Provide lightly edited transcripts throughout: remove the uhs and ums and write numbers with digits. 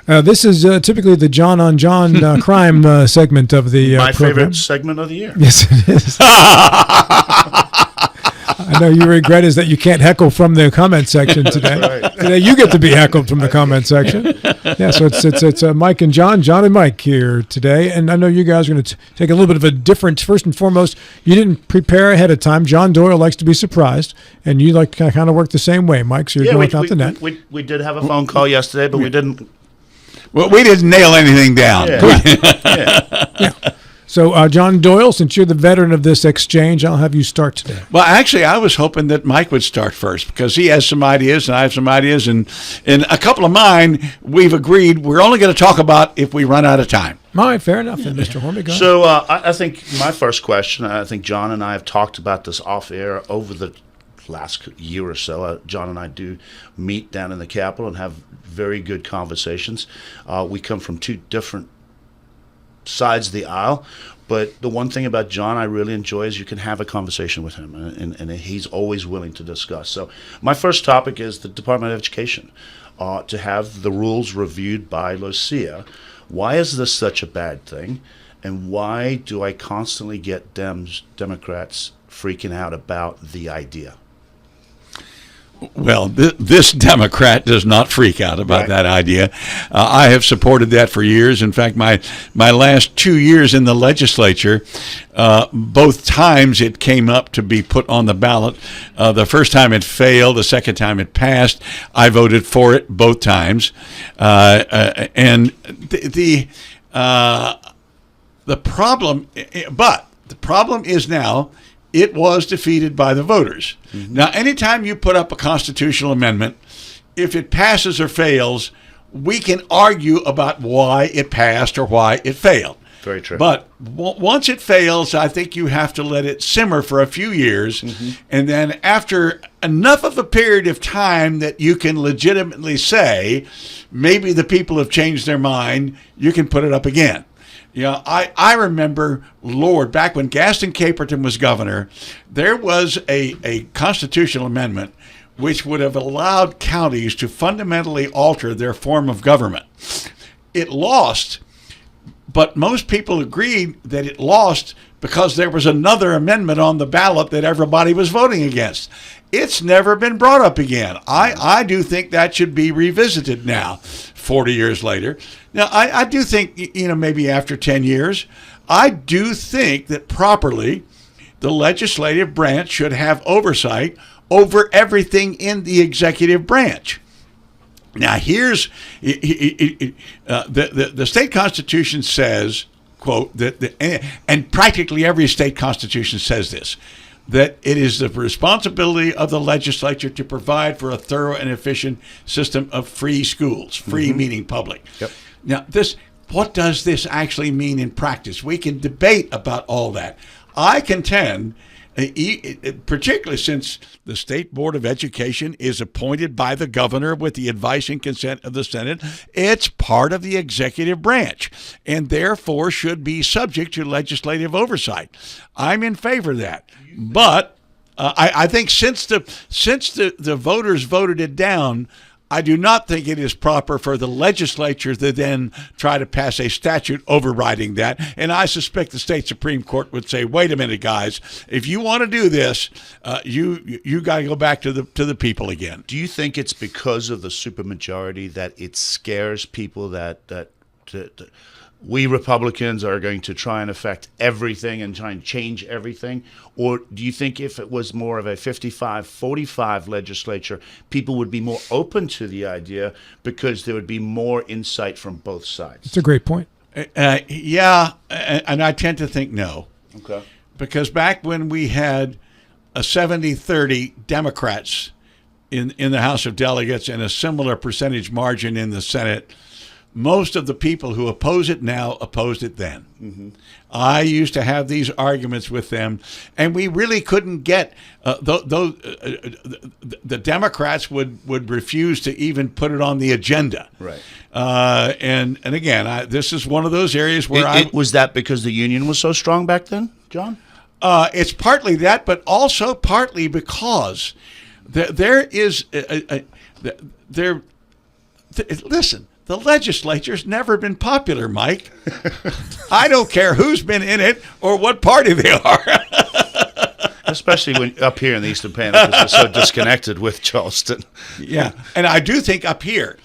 This is typically the John on John crime segment of the My program. favorite segment of the year. Yes, it is. I know your regret is that you can't heckle from the comment section today. Right. Today you get to be heckled from the comment section. Yeah, so it's Mike and John and Mike here today, and I know you guys are going to take a little bit of a different. First and foremost, you didn't prepare ahead of time. John Doyle likes to be surprised, and you like to kind of work the same way, Mike. So you're going without the net. We did have a phone call yesterday, but we didn't. Well, we didn't nail anything down. Yeah. So, John Doyle, since you're the veteran of this exchange, I'll have you start today. Well, actually, I was hoping that Mike would start first because he has some ideas and I have some ideas. And in a couple of mine, we've agreed we're only going to talk about if we run out of time. All right, fair enough then, Mr. Hornby. Go ahead. So I think my first question, I think John and I have talked about this off air over the last year or so. John and I do meet down in the Capitol and have very good conversations. We come from two different sides of the aisle, but the one thing about John I really enjoy is you can have a conversation with him, and he's always willing to discuss. So my first topic is the Department of Education, to have the rules reviewed by Lucia. Why is this such a bad thing, and why do I constantly get Democrats freaking out about the idea? Well, this Democrat does not freak out about that idea. I have supported that for years. In fact, my last 2 years in the legislature, both times it came up to be put on the ballot. The first time it failed. The second time it passed. I voted for it both times. And the problem, but the problem is now, it was defeated by the voters. Mm-hmm. Now, anytime you put up a constitutional amendment, if it passes or fails, we can argue about why it passed or why it failed. Very true. But once it fails, I think you have to let it simmer for a few years. Mm-hmm. And then after enough of a period of time that you can legitimately say, maybe the people have changed their mind, you can put it up again. You know, I remember, Lord, back when Gaston Caperton was governor, there was a constitutional amendment which would have allowed counties to fundamentally alter their form of government. It lost, but most people agreed that it lost because there was another amendment on the ballot that everybody was voting against. It's never been brought up again. I do think that should be revisited now, 40 years later. Now, I do think, maybe after 10 years, I do think that properly the legislative branch should have oversight over everything in the executive branch. Now, here's the state constitution says, quote, and practically every state constitution says this, that it is the responsibility of the legislature to provide for a thorough and efficient system of free schools, free meaning public. Yep. Now, what does this actually mean in practice? We can debate about all that. I contend, particularly since the State Board of Education is appointed by the governor with the advice and consent of the Senate, it's part of the executive branch and therefore should be subject to legislative oversight. I'm in favor of that. But I think since the voters voted it down, I do not think it is proper for the legislature to then try to pass a statute overriding that. And I suspect the state Supreme Court would say, wait a minute, guys, if you want to do this, you got to go back to the people again. Do you think it's because of the supermajority that it scares people that we Republicans are going to try and affect everything and try and change everything? Or do you think if it was more of a 55-45 legislature, people would be more open to the idea because there would be more insight from both sides? That's a great point. Yeah, and I tend to think no. Okay. Because back when we had a 70-30 Democrats in the House of Delegates and a similar percentage margin in the Senate, most of the people who oppose it now opposed it then. Mm-hmm. I used to have these arguments with them, and we really couldn't get the Democrats would refuse to even put it on the agenda. Right. And again, this is one of those areas where was that because the union was so strong back then, John? It's partly that, but also partly because there is listen. The legislature's never been popular, Mike. I don't care who's been in it or what party they are. Especially when up here in the Eastern Panhandle, because we're so disconnected with Charleston. Yeah, and I do think up here,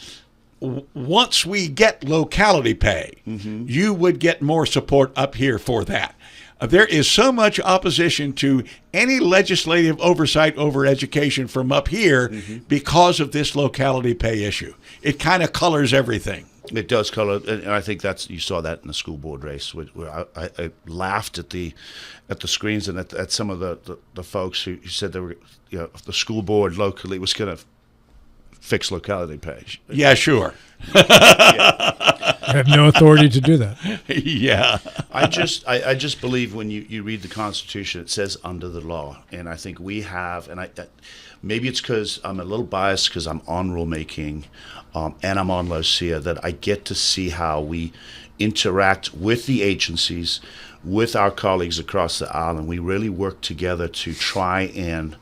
once we get locality pay, you would get more support up here for that. There is so much opposition to any legislative oversight over education from up here because of this locality pay issue. It kind of colors everything. It does color, and I think you saw that in the school board race, where I laughed at the screens and at some of the folks who said they were, the school board locally was going to fix locality pay. Yeah, sure. I have no authority to do that. Yeah. I just believe when you read the Constitution, it says under the law, and I think we have, and maybe it's because I'm a little biased because I'm on rulemaking, and I'm on LOSIA, that I get to see how we interact with the agencies, with our colleagues across the island. We really work together to try and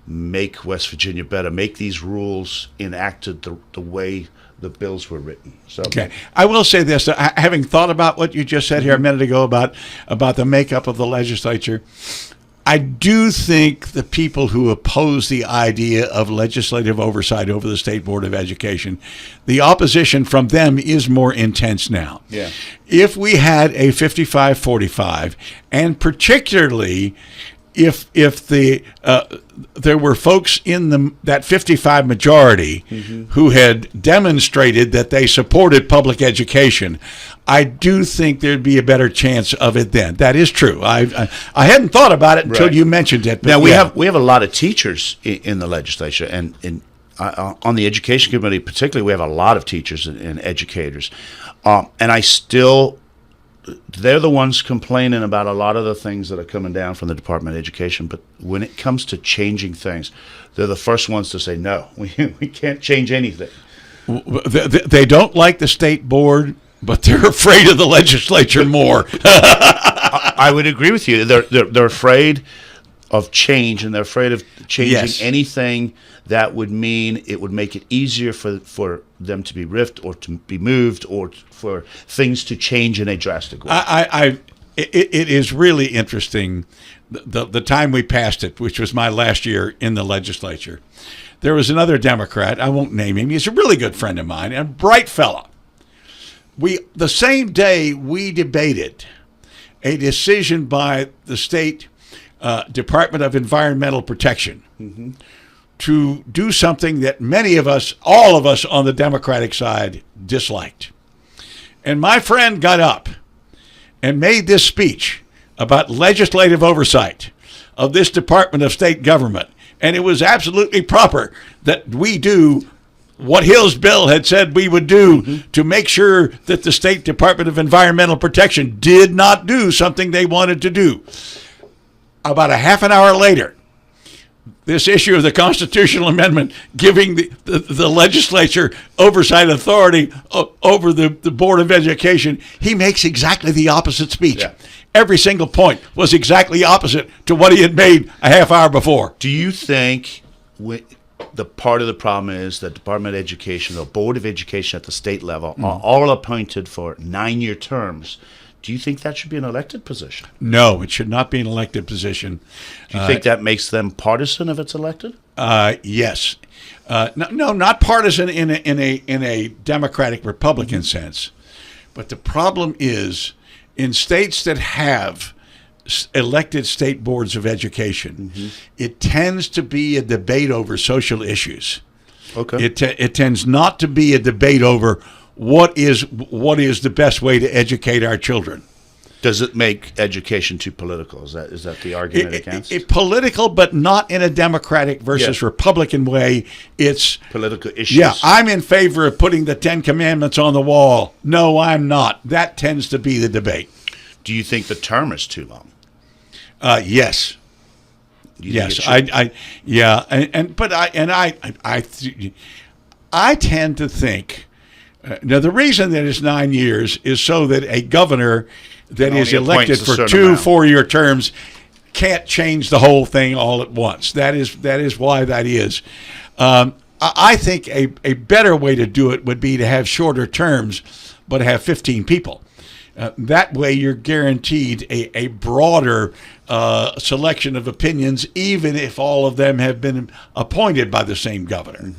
make West Virginia better, make these rules enacted the way the bills were written. So, okay, I will say this: having thought about what you just said here a minute ago about the makeup of the legislature, I do think the people who oppose the idea of legislative oversight over the State Board of Education, the opposition from them is more intense now. Yeah. If we had a 55-45, and particularly if there were folks in that 55 majority who had demonstrated that they supported public education, I do think there'd be a better chance of it then. That is true. I hadn't thought about it until you mentioned it. But now we have a lot of teachers in the legislature, and on the education committee particularly, we have a lot of teachers and educators, and I still. They're the ones complaining about a lot of the things that are coming down from the Department of Education. But when it comes to changing things, they're the first ones to say, no, we can't change anything. They don't like the state board, but they're afraid of the legislature more. I would agree with you. They're afraid of change, and they're afraid of changing anything that would mean it would make it easier for them to be ripped or to be moved or for things to change in a drastic way. It is really interesting. The time we passed it, which was my last year in the legislature, there was another Democrat. I won't name him. He's a really good friend of mine and a bright fella. The same day we debated a decision by the state Department of Environmental Protection to do something that many of us, all of us on the Democratic side, disliked. And my friend got up and made this speech about legislative oversight of this Department of State government. And it was absolutely proper that we do what Hill's bill had said we would do to make sure that the State Department of Environmental Protection did not do something they wanted to do. About a half an hour later, this issue of the constitutional amendment giving the legislature oversight authority over the Board of Education, he makes exactly the opposite speech. Yeah. Every single point was exactly opposite to what he had made a half hour before. Do you think the part of the problem is that Department of Education, the Board of Education at the state level, are all appointed for 9-year terms? Do you think that should be an elected position? No, it should not be an elected position. Do you think that makes them partisan if it's elected? Yes. No, not partisan in a Democratic Republican sense. But the problem is in states that have elected state boards of education, it tends to be a debate over social issues. Okay. It tends not to be a debate over what is the best way to educate our children. Does it make education too political? Is that the argument against? It political, but not in a Democratic versus Republican way. It's political issues. Yeah, I'm in favor of putting the 10 Commandments on the wall. No, I'm not. That tends to be the debate. Do you think the term is too long? Yes. Yes, I tend to think. Now, the reason that it's 9 years is so that a governor that is elected for 2 4-year terms can't change the whole thing all at once. That is why that is. I think a better way to do it would be to have shorter terms, but have 15 people. That way you're guaranteed a broader selection of opinions, even if all of them have been appointed by the same governor.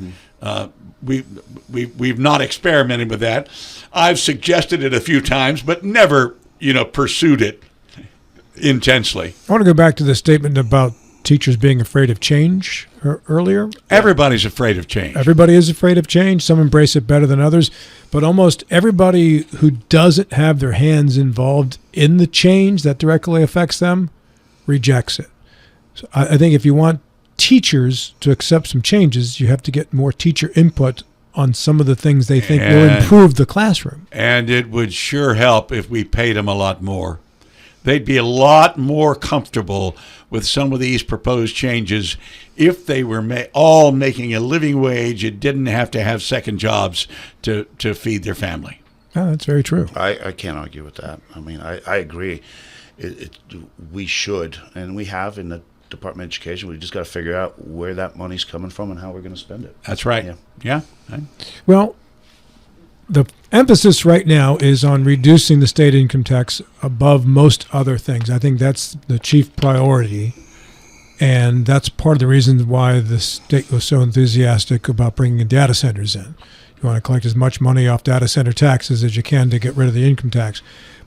We've not experimented with that. I've suggested it a few times, but never, pursued it intensely. I want to go back to the statement about teachers being afraid of change earlier. Everybody's afraid of change. Everybody is afraid of change. Some embrace it better than others. But almost everybody who doesn't have their hands involved in the change that directly affects them rejects it. So I think if you want teachers to accept some changes, you have to get more teacher input on some of the things they think will improve the classroom. And it would sure help if we paid them a lot more. They'd be a lot more comfortable with some of these proposed changes if they were all making a living wage and didn't have to have second jobs to feed their family. Oh, that's very true. I can't argue with that. I mean, I agree. We should, and we have in the Department of Education. We just got to figure out where that money's coming from and how we're going to spend it. That's right. Yeah. Well, the emphasis right now is on reducing the state income tax above most other things. I think that's the chief priority, and that's part of the reason why the state was so enthusiastic about bringing in data centers in. You want to collect as much money off data center taxes as you can to get rid of the income tax.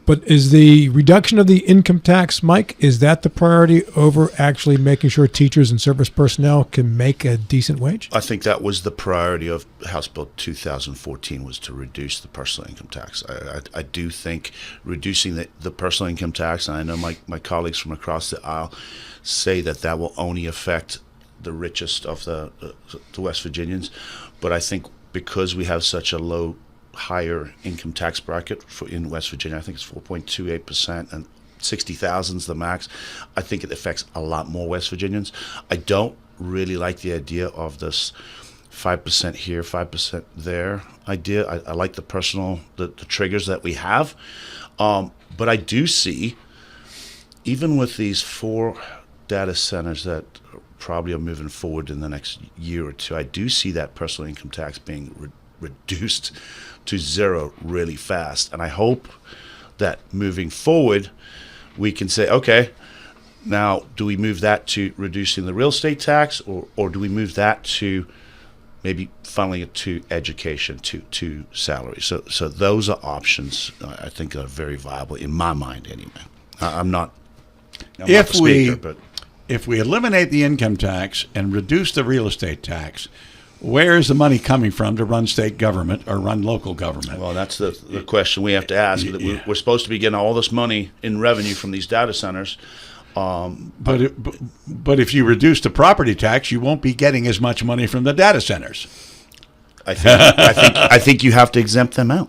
But is the reduction of the income tax, Mike, is that the priority over actually making sure teachers and service personnel can make a decent wage? I think that was the priority of House Bill 2014, was to reduce the personal income tax. I do think reducing the personal income tax, and I know my colleagues from across the aisle say that will only affect the richest of the West Virginians, but I think because we have such a higher income tax bracket in West Virginia, I think it's 4.28%, and 60,000 is the max. I think it affects a lot more West Virginians. I don't really like the idea of this 5% here, 5% there idea. I like the triggers that we have, but I do see, even with these 4 data centers that probably are moving forward in the next year or two, I do see that personal income tax being reduced to zero really fast. And I hope that moving forward, we can say, okay, now do we move that to reducing the real estate tax, or do we move that to maybe funneling it to education, to salary? So those are options I think are very viable in my mind anyway. I'm not the speaker, but if we eliminate the income tax and reduce the real estate tax, where is the money coming from to run state government or run local government? Well, that's the question we have to ask. We're supposed to be getting all this money in revenue from these data centers. But if you reduce the property tax, you won't be getting as much money from the data centers. I think you have to exempt them out.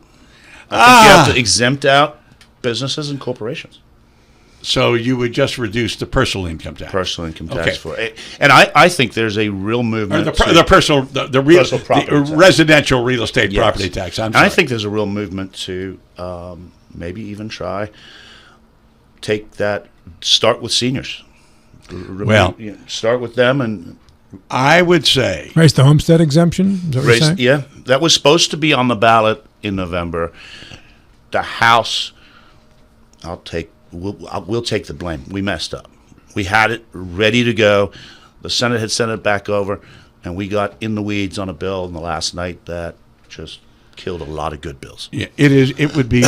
I think you have to exempt out businesses and corporations. So you would just reduce the personal income tax. Personal income tax for it, and I think there's a real movement. The residential real estate property tax. I think there's a real movement to maybe even try start with seniors. Start with them, and I would say raise the homestead exemption. Is that what you're saying? Yeah, that was supposed to be on the ballot in November. The House, We'll take the blame. We messed up. We had it ready to go. The Senate had sent it back over, and we got in the weeds on a bill in the last night that just killed a lot of good bills. Yeah, it would be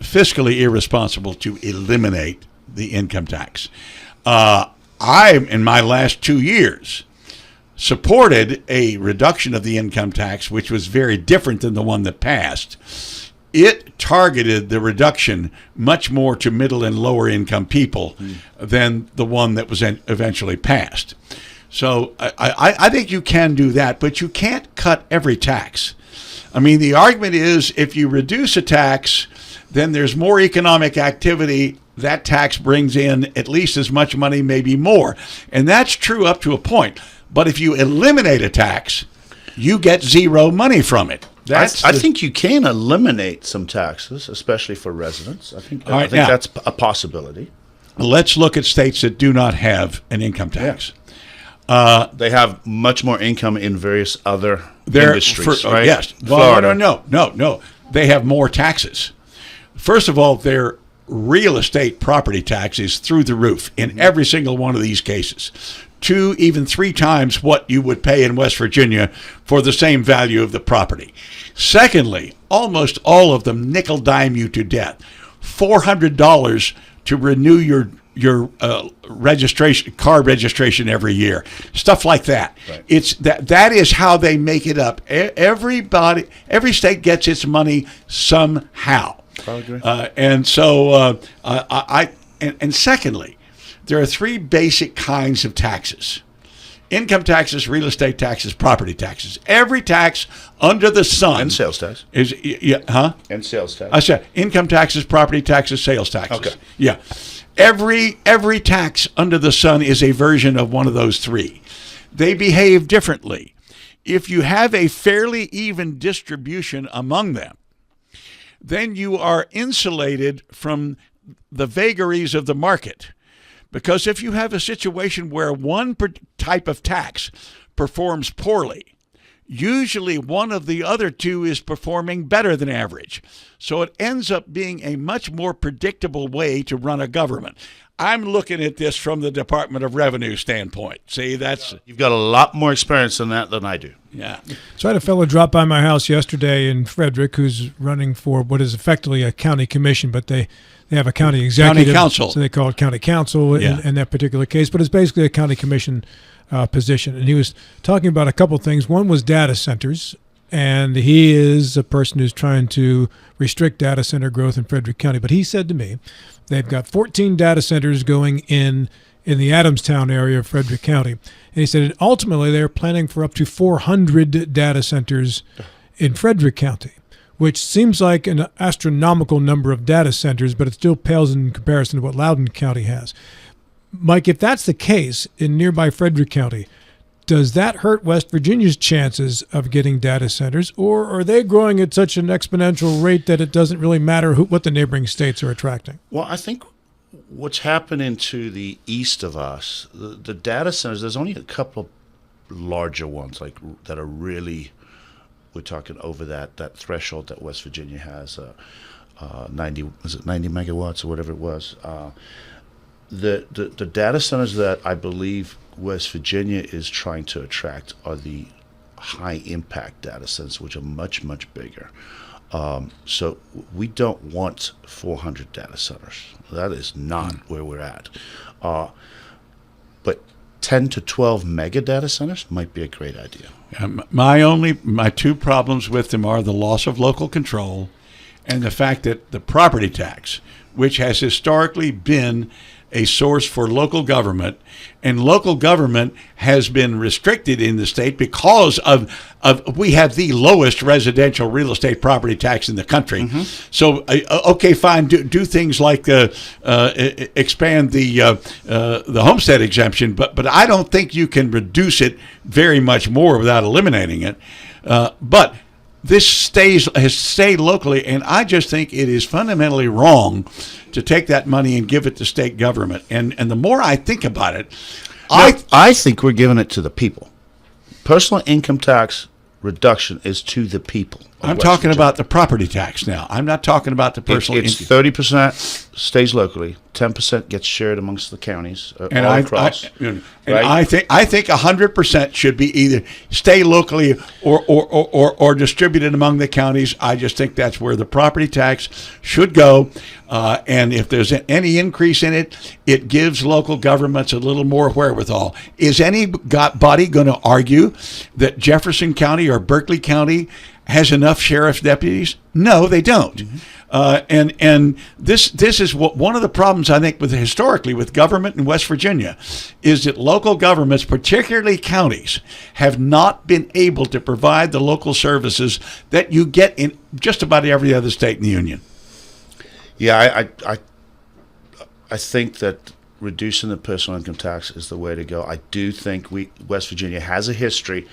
fiscally irresponsible to eliminate the income tax. I, in my last 2 years, supported a reduction of the income tax, which was very different than the one that passed. It targeted the reduction much more to middle and lower income people than the one that was eventually passed. So I think you can do that, but you can't cut every tax. I mean, the argument is if you reduce a tax, then there's more economic activity. That tax brings in at least as much money, maybe more. And that's true up to a point. But if you eliminate a tax, you get zero money from it. I think you can eliminate some taxes, especially for residents. I think that's a possibility. Let's look at states that do not have an income tax. They have much more income in various other industries, right? Yes. Well, Florida. No. They have more taxes. First of all, their real estate property tax is through the roof in every single one of these cases. 2, even 3 times what you would pay in West Virginia for the same value of the property. Secondly, almost all of them nickel dime you to death. $400 to renew your car registration every year, stuff like that. Right. It's that is how they make it up. Every state gets its money somehow. I agree. And so and secondly, there are 3 basic kinds of taxes: income taxes, real estate taxes, property taxes. Every tax under the sun And sales tax. is And sales tax. I said income taxes, property taxes, sales taxes. Okay. Yeah. Every tax under the sun is a version of one of those 3. They behave differently. If you have a fairly even distribution among them, then you are insulated from the vagaries of the market. Because if you have a situation where one type of tax performs poorly, usually one of the other 2 is performing better than average. So it ends up being a much more predictable way to run a government. I'm looking at this from the Department of Revenue standpoint. See, You've got a lot more experience in that than I do. yeah. So I had a fellow drop by my house yesterday in Frederick who's running for what is effectively a county commission, but they have a county executive. County council. So they call it county council Yeah. in that particular case, but it's basically a county commission position. And he was talking about a couple things. One was data centers, and he is a person who's trying to restrict data center growth in Frederick County. But he said to me, they've got 14 data centers going in the Adamstown area of Frederick County. And he said ultimately they're planning for up to 400 data centers in Frederick County, which seems like an astronomical number of data centers, but it still pales in comparison to what Loudoun County has. Mike, if that's the case in nearby Frederick County, does that hurt West Virginia's chances of getting data centers, or are they growing at such an exponential rate that it doesn't really matter what the neighboring states are attracting? Well, I think what's happening to the east of us, the data centers, there's only a couple of larger ones like that are really, we're talking over that threshold that West Virginia has, 90 megawatts or whatever it was. The data centers that I believe West Virginia is trying to attract are the high impact data centers, which are much, much bigger. So we don't want 400 data centers. That is not where we're at. But 10 to 12 mega data centers might be a great idea. My 2 problems with them are the loss of local control and the fact that the property tax, which has historically been a source for local government, and local government has been restricted in the state because of we have the lowest residential real estate property tax in the country. Mm-hmm. So okay, fine, do things like expand the homestead exemption, but I don't think you can reduce it very much more without eliminating it. But this has stayed locally, and I just think it is fundamentally wrong to take that money and give it to state government. And the more I think about it, I think we're giving it to the people. Personal income tax reduction is to the people. I'm talking about the property tax now. I'm not talking about the personal income. It's 30% stays locally, 10% gets shared amongst the counties all across. I think 100% should be either stay locally or distributed among the counties. I just think that's where the property tax should go. And if there's any increase in it, it gives local governments a little more wherewithal. Is anybody going to argue that Jefferson County or Berkeley County has enough sheriff's deputies? No, they don't. Mm-hmm. And this is one of the problems I think historically with government in West Virginia is that local governments, particularly counties, have not been able to provide the local services that you get in just about every other state in the union. Yeah, I think that reducing the personal income tax is the way to go. I do think West Virginia has a history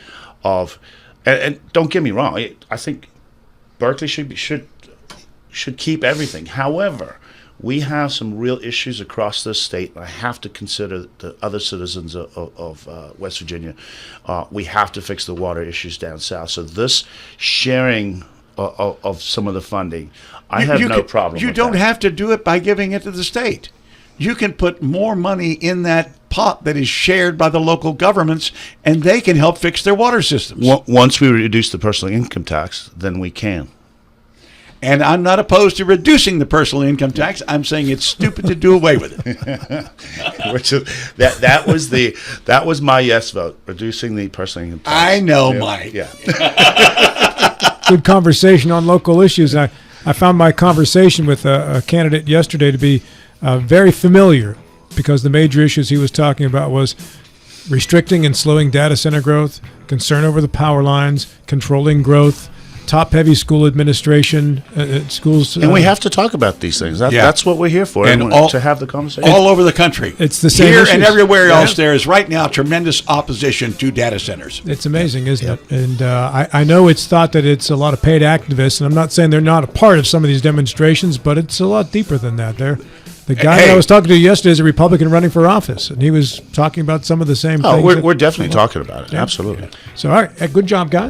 of. And don't get me wrong, I think Berkeley should keep everything. However, we have some real issues across this state. I have to consider the other citizens of West Virginia. We have to fix the water issues down south. So this sharing of some of the funding, I have no problem You with don't that. have to do it by giving it to the state. You can put more money in that pot that is shared by the local governments, and they can help fix their water systems. Once we reduce the personal income tax, then we can. And I'm not opposed to reducing the personal income tax. I'm saying it's stupid to do away with it. Which is that was my yes vote, reducing the personal income tax. I know, Yeah. Mike. Yeah. Good conversation on local issues. I found my conversation with a candidate yesterday to be very familiar, because the major issues he was talking about was restricting and slowing data center growth, concern over the power lines, controlling growth, top-heavy school administration, schools. And we have to talk about these things. That's what we're here for, And to have the conversation. All over the country. It's the same here issues. and everywhere else. Yeah. There is right now tremendous opposition to data centers. It's amazing, isn't it? And I know it's thought that it's a lot of paid activists, and I'm not saying they're not a part of some of these demonstrations, but it's a lot deeper than that. The guy that I was talking to yesterday is a Republican running for office, and he was talking about some of the same things. We're definitely talking about it. Yeah. Absolutely. So, all right, good job, guys.